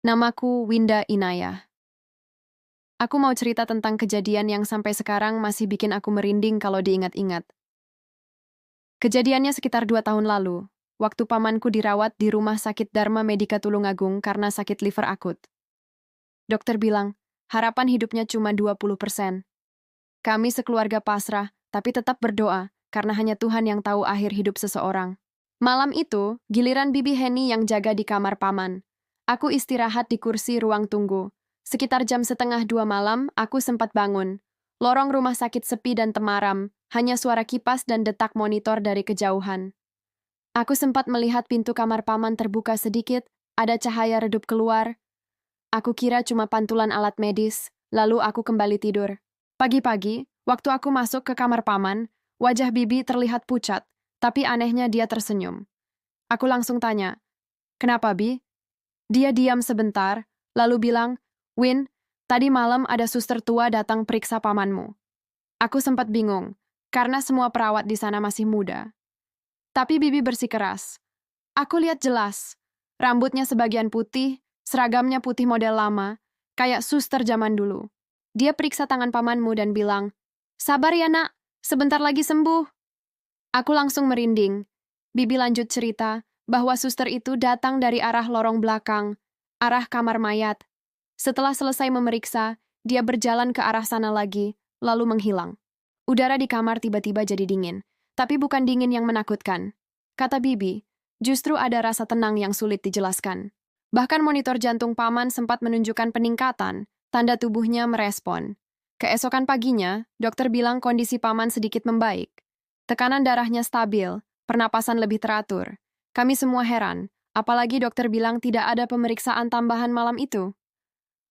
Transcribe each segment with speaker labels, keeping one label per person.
Speaker 1: Namaku Winda Inayah. Aku mau cerita tentang kejadian yang sampai sekarang masih bikin aku merinding kalau diingat-ingat. Kejadiannya sekitar 2 tahun lalu, waktu pamanku dirawat di Rumah Sakit Dharma Medika Tulungagung karena sakit liver akut. Dokter bilang, harapan hidupnya cuma 20%. Kami sekeluarga pasrah, tapi tetap berdoa, karena hanya Tuhan yang tahu akhir hidup seseorang. Malam itu, giliran Bibi Heni yang jaga di kamar paman. Aku istirahat di kursi ruang tunggu. Sekitar jam 1:30 malam, aku sempat bangun. Lorong rumah sakit sepi dan temaram, hanya suara kipas dan detak monitor dari kejauhan. Aku sempat melihat pintu kamar paman terbuka sedikit, ada cahaya redup keluar. Aku kira cuma pantulan alat medis, lalu aku kembali tidur. Pagi-pagi, waktu aku masuk ke kamar paman, wajah Bibi terlihat pucat, tapi anehnya dia tersenyum. Aku langsung tanya, "Kenapa, Bi?" Dia diam sebentar, lalu bilang, "Win, tadi malam ada suster tua datang periksa pamanmu." Aku sempat bingung, karena semua perawat di sana masih muda. Tapi Bibi bersikeras. Aku lihat jelas. Rambutnya sebagian putih, seragamnya putih model lama, kayak suster zaman dulu. Dia periksa tangan pamanmu dan bilang, "Sabar ya nak, sebentar lagi sembuh." Aku langsung merinding. Bibi lanjut cerita bahwa suster itu datang dari arah lorong belakang, arah kamar mayat. Setelah selesai memeriksa, dia berjalan ke arah sana lagi, lalu menghilang. Udara di kamar tiba-tiba jadi dingin, tapi bukan dingin yang menakutkan. Kata Bibi, justru ada rasa tenang yang sulit dijelaskan. Bahkan monitor jantung paman sempat menunjukkan peningkatan, tanda tubuhnya merespon. Keesokan paginya, dokter bilang kondisi paman sedikit membaik. Tekanan darahnya stabil, pernapasan lebih teratur. Kami semua heran, apalagi dokter bilang tidak ada pemeriksaan tambahan malam itu.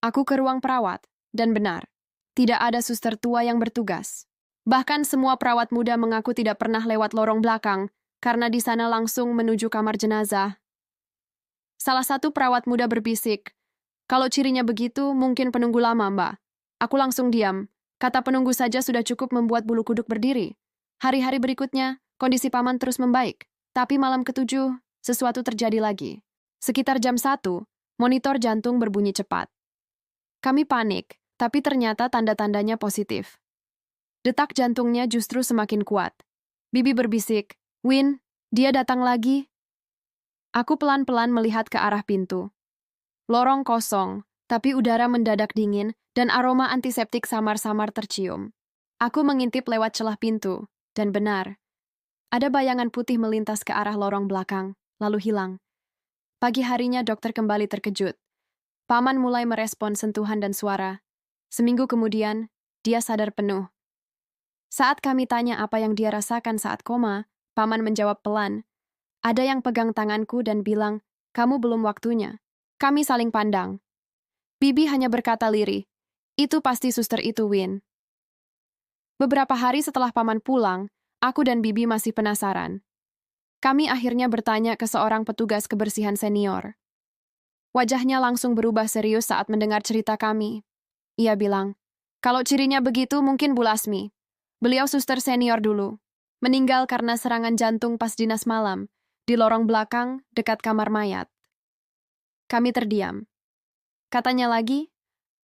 Speaker 1: Aku ke ruang perawat, dan benar, tidak ada suster tua yang bertugas. Bahkan semua perawat muda mengaku tidak pernah lewat lorong belakang, karena di sana langsung menuju kamar jenazah. Salah satu perawat muda berbisik, "Kalau cirinya begitu, mungkin penunggu lama, Mbak." Aku langsung diam. Kata penunggu saja sudah cukup membuat bulu kuduk berdiri. Hari-hari berikutnya, kondisi paman terus membaik. Tapi malam ketujuh, sesuatu terjadi lagi. Sekitar jam 1, monitor jantung berbunyi cepat. Kami panik, tapi ternyata tanda-tandanya positif. Detak jantungnya justru semakin kuat. Bibi berbisik, "Win, dia datang lagi." Aku pelan-pelan melihat ke arah pintu. Lorong kosong, tapi udara mendadak dingin dan aroma antiseptik samar-samar tercium. Aku mengintip lewat celah pintu, dan benar, ada bayangan putih melintas ke arah lorong belakang, lalu hilang. Pagi harinya dokter kembali terkejut. Paman mulai merespon sentuhan dan suara. Seminggu kemudian, dia sadar penuh. Saat kami tanya apa yang dia rasakan saat koma, paman menjawab pelan. Ada yang pegang tanganku dan bilang, "Kamu belum waktunya." Kami saling pandang. Bibi hanya berkata lirih, "Itu pasti suster itu, Win." Beberapa hari setelah paman pulang, aku dan Bibi masih penasaran. Kami akhirnya bertanya ke seorang petugas kebersihan senior. Wajahnya langsung berubah serius saat mendengar cerita kami. Ia bilang, "Kalau cirinya begitu mungkin Bu Lasmi. Beliau suster senior dulu. Meninggal karena serangan jantung pas dinas malam, di lorong belakang dekat kamar mayat." Kami terdiam. Katanya lagi,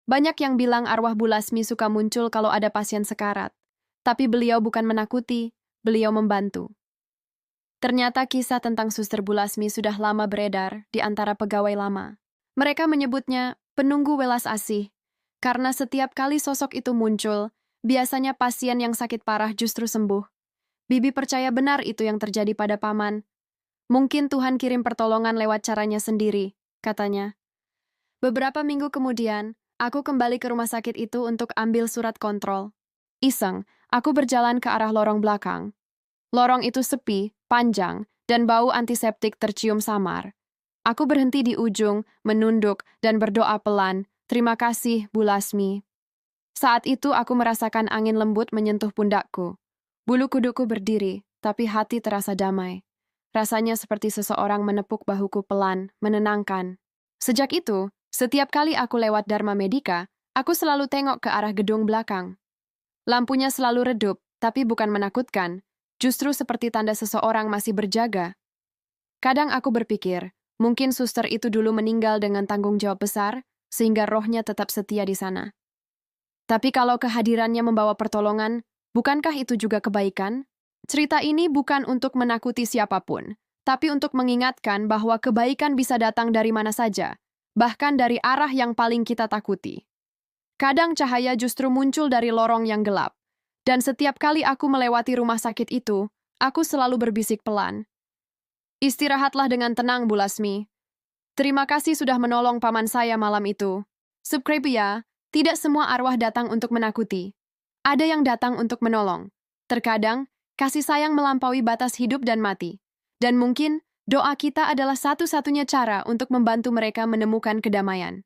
Speaker 1: banyak yang bilang arwah Bu Lasmi suka muncul kalau ada pasien sekarat. Tapi beliau bukan menakuti, beliau membantu. Ternyata kisah tentang suster Bu Lasmi sudah lama beredar di antara pegawai lama. Mereka menyebutnya penunggu welas asih, karena setiap kali sosok itu muncul, biasanya pasien yang sakit parah justru sembuh. Bibi percaya benar itu yang terjadi pada paman. Mungkin Tuhan kirim pertolongan lewat caranya sendiri, katanya. Beberapa minggu kemudian, aku kembali ke rumah sakit itu untuk ambil surat kontrol. Iseng, aku berjalan ke arah lorong belakang. Lorong itu sepi, panjang, dan bau antiseptik tercium samar. Aku berhenti di ujung, menunduk, dan berdoa pelan, "Terima kasih, Bu Lasmi." Saat itu aku merasakan angin lembut menyentuh pundakku. Bulu kuduku berdiri, tapi hati terasa damai. Rasanya seperti seseorang menepuk bahuku pelan, menenangkan. Sejak itu, setiap kali aku lewat Dharma Medika, aku selalu tengok ke arah gedung belakang. Lampunya selalu redup, tapi bukan menakutkan, justru seperti tanda seseorang masih berjaga. Kadang aku berpikir, Mungkin suster itu dulu meninggal dengan tanggung jawab besar, sehingga rohnya tetap setia di sana. Tapi kalau kehadirannya membawa pertolongan, bukankah itu juga kebaikan? Cerita ini bukan untuk menakuti siapapun, tapi untuk mengingatkan bahwa kebaikan bisa datang dari mana saja, bahkan dari arah yang paling kita takuti. Kadang cahaya justru muncul dari lorong yang gelap, dan setiap kali aku melewati rumah sakit itu, aku selalu berbisik pelan. Istirahatlah dengan tenang, Bu Lasmi. Terima kasih sudah menolong paman saya malam itu. Subscribe ya, tidak semua arwah datang untuk menakuti. Ada yang datang untuk menolong. Terkadang, kasih sayang melampaui batas hidup dan mati. Dan mungkin, doa kita adalah satu-satunya cara untuk membantu mereka menemukan kedamaian.